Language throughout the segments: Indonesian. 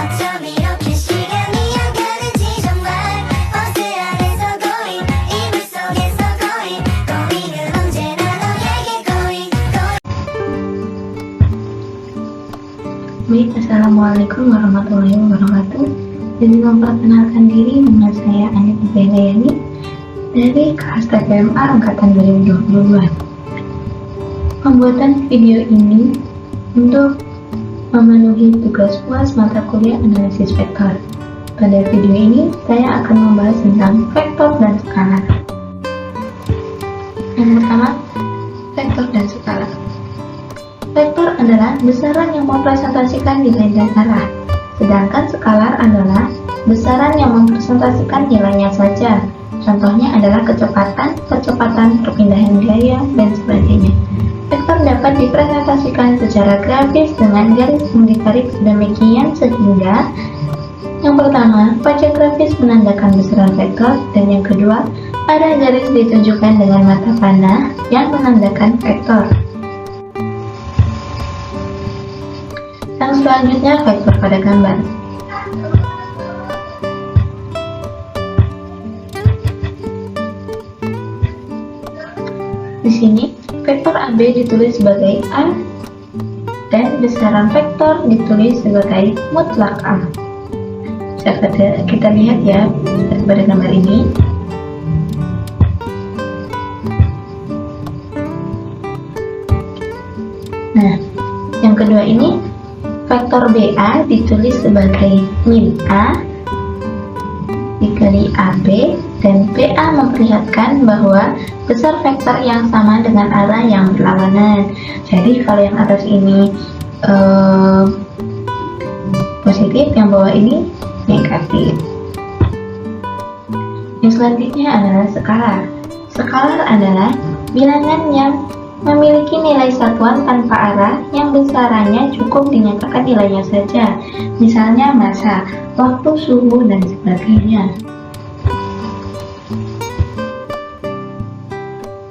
어쩜 이렇게 시간이 안 가는지 정말 버스 안에서 고인 이불 속에서 고인 고인은 언제나 너에게 고인 Baik, Assalamualaikum warahmatullahi wabarakatuh. Jadi memperkenalkan diri, nama saya Anita Belayani dari kelas TPMA Angkatan 2022. Pembuatan video ini untuk memenuhi tugas UAS mata kuliah analisis vektor. Pada video ini, saya akan membahas tentang vektor dan skalar. Yang pertama, vektor dan skalar. Vektor adalah besaran yang mempresentasikan nilai dan arah, sedangkan skalar adalah besaran yang mempresentasikan nilainya saja. Contohnya adalah kecepatan, perpindahan gaya, dan sebagainya. Vektor dapat dipresentasikan secara grafis dengan garis yang ditarik sedemikian sehingga yang pertama, pajak grafis menandakan besaran vektor, dan yang kedua, ada garis ditunjukkan dengan mata panah yang menandakan vektor. Yang selanjutnya, vektor pada gambar. Di sini, vektor AB ditulis sebagai A dan besaran vektor ditulis sebagai mutlak A. Kita lihat ya pada gambar ini. Nah, yang kedua ini vektor BA ditulis sebagai min A dikali AB, dan BA memperlihatkan bahwa besar vektor yang sama dengan arah yang berlawanan. Jadi kalau yang atas ini positif, yang bawah ini negatif. Yang selanjutnya adalah skalar. Skalar adalah bilangan yang memiliki nilai satuan tanpa arah yang besarannya cukup dinyatakan nilainya saja, misalnya massa, waktu, suhu, dan sebagainya.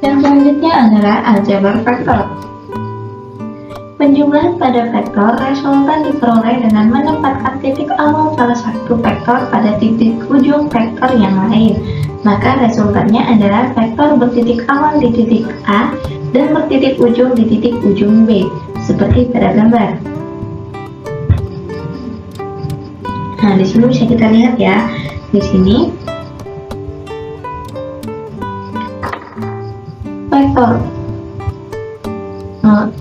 Yang selanjutnya adalah aljabar vektor. Penjumlahan pada vektor resultan diperoleh dengan menempatkan titik awal salah satu vektor pada titik ujung vektor yang lain. Maka resultannya adalah vektor bertitik awal di titik A dan bertitik ujung di titik ujung B, seperti pada gambar. Nah, di sini bisa kita lihat ya. Di sini vektor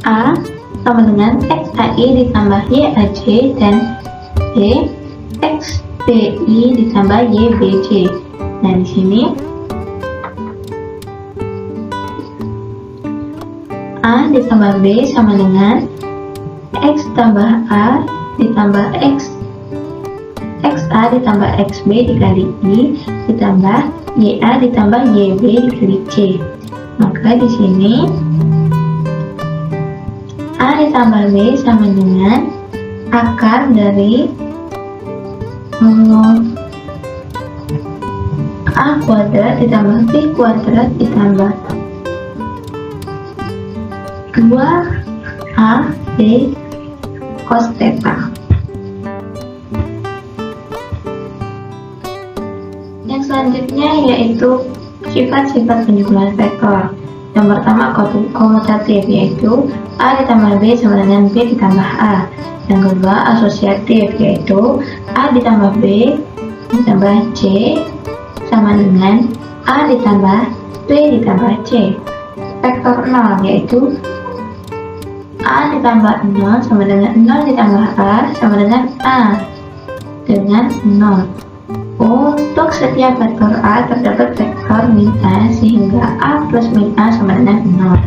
A sama dengan XAI ditambah YAC dan B XBI ditambah YBC. Nah, di sini A ditambah B sama dengan X tambah A ditambah XA ditambah XB dikali I ditambah YA ditambah YB dikali C. Maka di sini A ditambah B sama dengan akar dari A kuadrat ditambah B kuadrat ditambah 2AB cos theta. Yang selanjutnya yaitu sifat-sifat penjumlahan vektor. Yang pertama komutatif, yaitu A ditambah B sama dengan B ditambah A. Yang kedua asosiatif, yaitu A ditambah B ditambah C sama dengan A ditambah B ditambah C. Vektor 0, yaitu A ditambah 0 sama dengan 0 ditambah A sama dengan A dengan 0. Untuk setiap vektor A terdapat vektor min A, sehingga A plus min A sama dengan 0.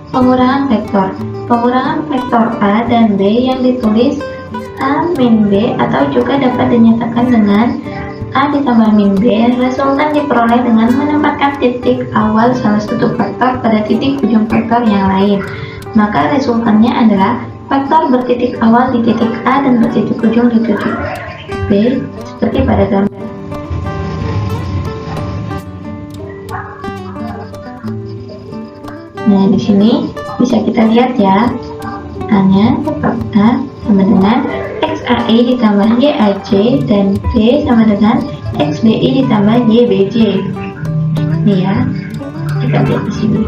Pengurangan vektor. Pengurangan vektor A dan B yang ditulis A min B atau juga dapat dinyatakan dengan A ditambah min B, resultan diperoleh dengan menempatkan titik awal salah satu vektor pada titik ujung vektor yang lain. Maka resultannya adalah vektor bertitik awal di titik A dan bertitik ujung di titik B, seperti pada gambar. Nah, di sini bisa kita lihat ya, A-nya, vektor A sama dengan XAI ditambah YAC, dan B sama dengan XBI ditambah YBJ. Ini ya, kita lihat di sini.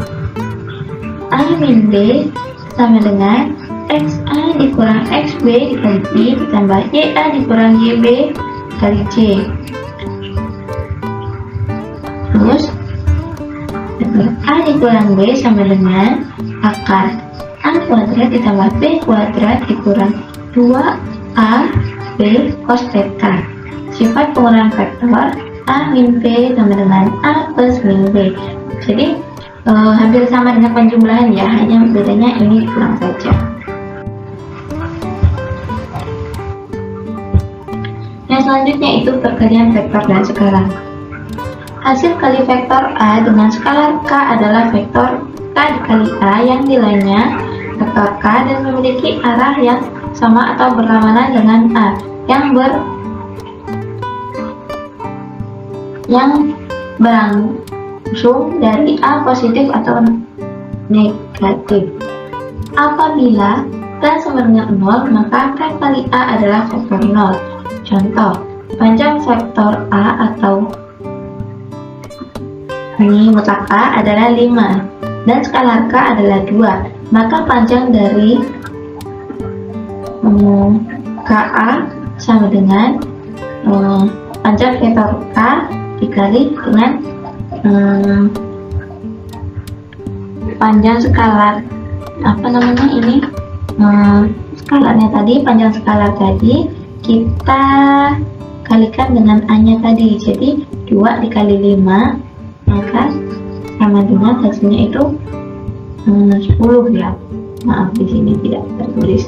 A min B sama dengan XA dikurang XB dikali B ditambah YA dikurang YB kali C. Terus A dikurang B sama dengan akar A kuadrat ditambah B kuadrat dikurang 2A B cos theta. Sifat pengurangan vektor A min B sama dengan A plus min B. Jadi hampir sama dengan penjumlahan ya, hanya bedanya ini kurang saja. Yang selanjutnya itu perkalian vektor dan skalar. Hasil kali vektor A dengan skalar K adalah vektor K dikali A yang nilainya vektor K dan memiliki arah yang sama atau berlawanan dengan A yang berlangsung dari A positif atau negatif. Apabila K sama dengan 0, maka K kali A adalah vektor 0. Contoh, panjang vektor A atau ini mutlak A adalah 5 dan skalar K adalah 2, maka panjang dari KA sama dengan panjang vektor K dikali dengan panjang skalar skalarnya tadi, panjang skalar tadi kita kalikan dengan A nya tadi, jadi 2 dikali 5 maka sama dengan hasilnya itu 10 ya. Maaf di sini tidak tertulis.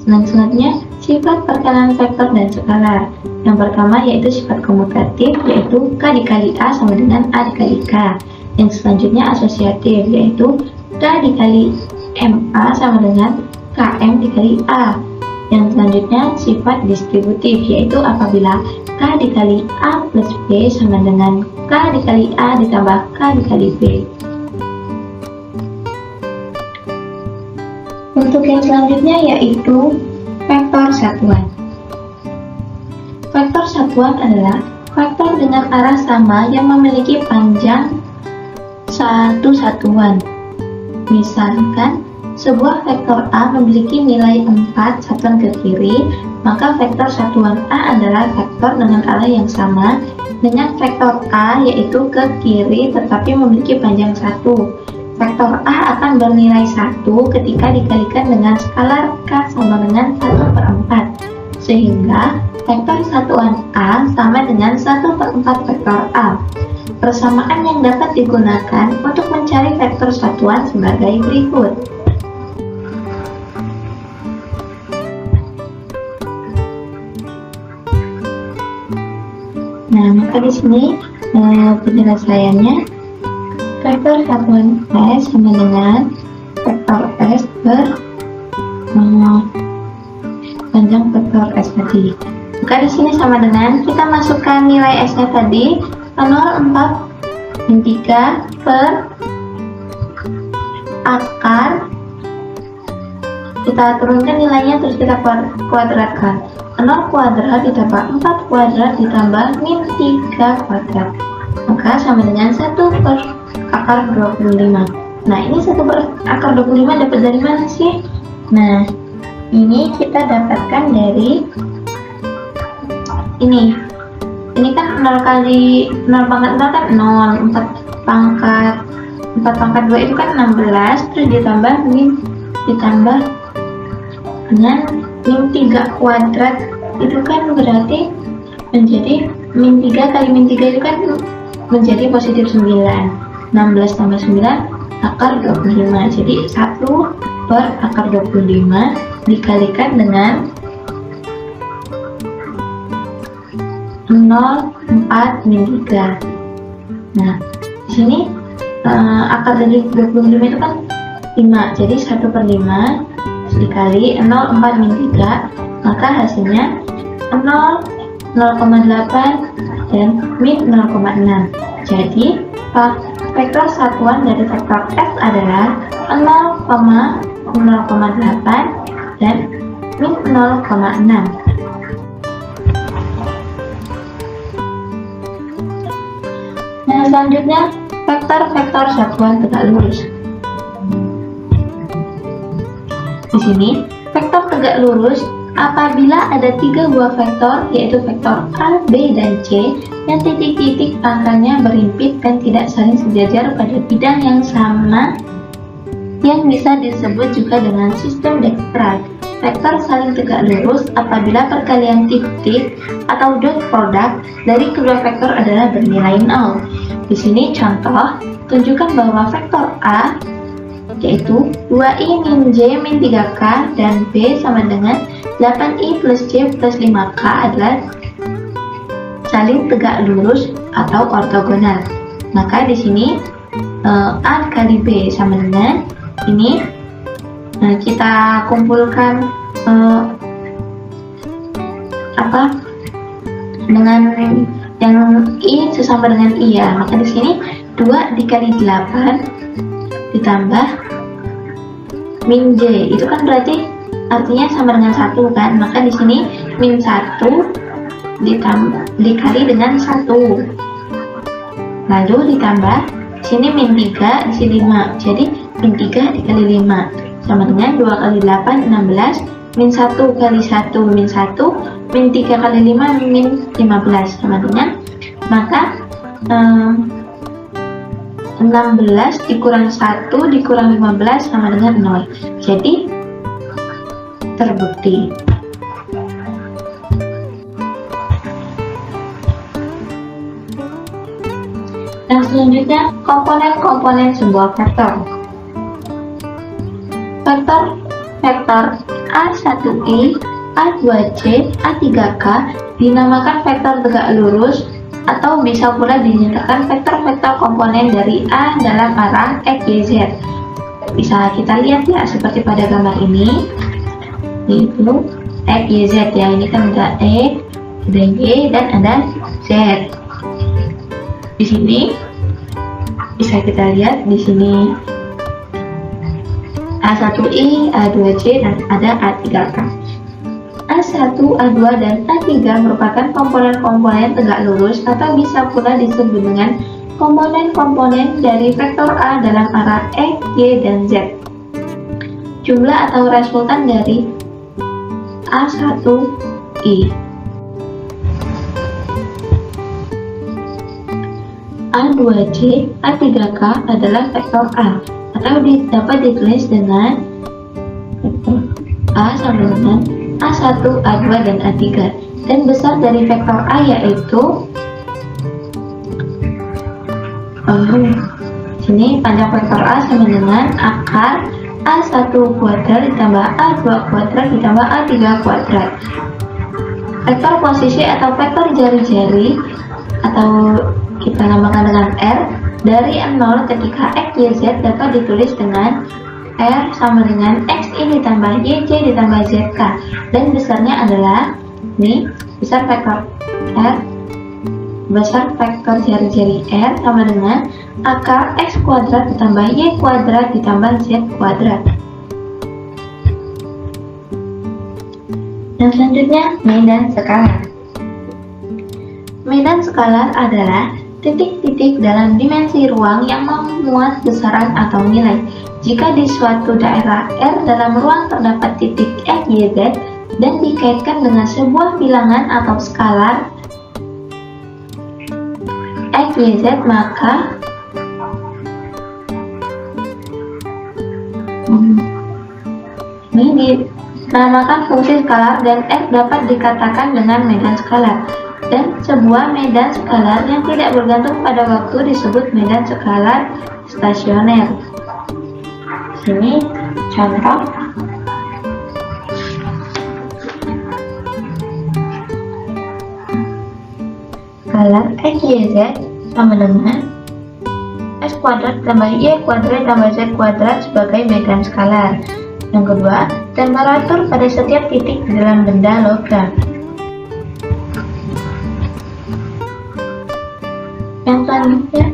Selanjutnya sifat perkalian vektor dan skalar. Yang pertama yaitu sifat komutatif, yaitu K dikali A sama dengan A dikali K. Yang selanjutnya asosiatif, yaitu K dikali MA sama dengan KM dikali A. Yang selanjutnya sifat distributif, yaitu apabila K dikali A plus B sama dengan K dikali A ditambah K dikali B. Untuk yang selanjutnya yaitu vektor satuan. Vektor satuan adalah vektor dengan arah sama yang memiliki panjang satu satuan. Misalkan sebuah vektor A memiliki nilai 4 satuan ke kiri, maka vektor satuan A adalah vektor dengan arah yang sama dengan vektor A, yaitu ke kiri tetapi memiliki panjang 1. Vektor A akan bernilai 1 ketika dikalikan dengan skalar K sama dengan 1/4, sehingga vektor satuan A sama dengan 1/4 vektor A. Persamaan yang dapat digunakan untuk mencari vektor satuan sebagai berikut. Nah, maka di sini penyelesaiannya vektor satuan S sama dengan vektor S per panjang vektor S tadi. Maka di sini sama dengan kita masukkan nilai S-nya tadi 0,4 min 3 per akar, kita turunkan nilainya terus kita kuadratkan. 0 kuadrat ditambah 4 kuadrat ditambah min 3 kuadrat, maka sama dengan 1 per akar 25. Nah, ini 1 per akar 25 dapat dari mana sih? Nah, ini kita dapatkan dari ini kan 0 kali 0 pangkat 0 kan 0, 4 pangkat 2 itu kan 16, terus ditambah dengan min 3 kuadrat, itu kan berarti menjadi min 3 kali min 3 itu kan menjadi positif 9. 16 tambah 9 akar 25, jadi 1 per akar 25 dikalikan dengan 0,4 min 3. Nah, di sini akar dari 25 itu kan 5, jadi 1 per 5 dikali 0,4 min 3, maka hasilnya 0,8 dan min 0,6. Jadi vektor satuan dari vektor F adalah 0,8 0,8 dan min 0,6. Nah, selanjutnya vektor-vektor satuan tegak lurus. Di sini, vektor tegak lurus apabila ada 3 buah vektor, yaitu vektor A, B, dan C, yang titik-titik angkanya berhimpit dan tidak saling sejajar pada bidang yang sama, yang bisa disebut juga dengan sistem Dijkstra. Vektor saling tegak lurus apabila perkalian titik atau dot product dari kedua vektor adalah bernilai 0. Di sini contoh, tunjukkan bahwa vektor A yaitu 2i min j min 3k dan B sama dengan 8i plus j plus 5k adalah saling tegak lurus atau ortogonal. Maka di sini A kali B sama dengan ini. Kita kumpulkan dengan yang I sesama dengan I ya. Maka di sini 2 dikali 8 ditambah min J, itu kan berarti artinya sama dengan 1 kan. Maka di sini min 1 dikali dengan 1. Lalu ditambah di sini min 3, di sini 5. Jadi min 3 dikali 5 sama dengan 2 kali 8 16, min 1 kali 1 min 1, min 3 kali 5 min 15 sama dengan, maka 16 dikurang 1 dikurang 15 sama dengan 0. Jadi terbukti. Dan selanjutnya komponen-komponen sebuah vektor. Vektor A1i, A2j, A3k dinamakan vektor tegak lurus atau bisa pula dinyatakan vektor-vektor komponen dari A dalam arah X, Y, Z. Bisa kita lihat ya seperti pada gambar ini, yaitu X, Y, Z ya. Ini kan ada X, ada Y, dan ada Z. Di sini bisa kita lihat di sini A1i, A2j, dan ada A3k. A1, A2, dan A3 merupakan komponen-komponen tegak lurus atau bisa pula disebut dengan komponen-komponen dari vektor A dalam arah X, Y, dan Z. Jumlah atau resultan dari A1i. A2j, A3k adalah vektor A, atau dapat ditulis dengan vektor A sama dengan A1, A2, dan A3. Dan besar dari vektor A yaitu sini panjang vektor A sama dengan akar A1 kuadrat ditambah A2 kuadrat ditambah A3 kuadrat. Vektor posisi atau vektor jari-jari atau kita namakan dengan R dari 0 ketika X, Y, Z dapat ditulis dengan R sama dengan X I ditambah Y, Z ditambah ZK. Dan besarnya adalah ini, besar vektor R, besar vektor jari-jari R sama dengan akar X kuadrat ditambah Y kuadrat ditambah Z kuadrat. Dan selanjutnya medan skalar. Medan skalar adalah titik-titik dalam dimensi ruang yang memuat besaran atau nilai. Jika di suatu daerah R dalam ruang terdapat titik X, Y, Z dan dikaitkan dengan sebuah bilangan atau skalar X, Y, Z, maka ini dinamakan fungsi skalar dan X dapat dikatakan dengan medan skalar. Dan sebuah medan skalar yang tidak bergantung pada waktu disebut medan skalar stasioner. Sini contoh. Skalar X, Y, Z sama dengan X kuadrat tambah Y kuadrat tambah Z kuadrat sebagai medan skalar. Yang kedua, temperatur pada setiap titik di dalam benda logam. Yang selanjutnya,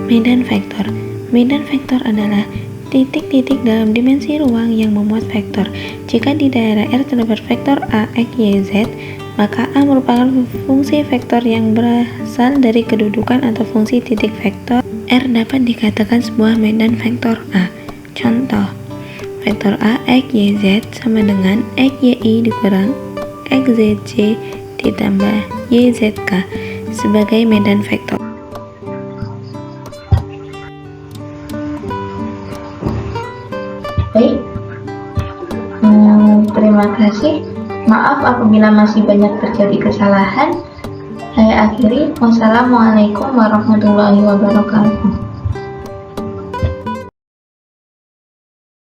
medan vektor. Medan vektor adalah titik-titik dalam dimensi ruang yang memuat vektor. Jika di daerah R terdapat vektor A, X, Y, Z, maka A merupakan fungsi vektor yang berasal dari kedudukan atau fungsi titik vektor. R dapat dikatakan sebuah medan vektor A. Contoh, vektor A, X, Y, Z sama dengan X, Y, I dikurang X, Z, J ditambah Y, Z, K sebagai medan vektor. Baik, terima kasih. Maaf apabila masih banyak terjadi kesalahan. Saya akhiri. Wassalamualaikum warahmatullahi wabarakatuh.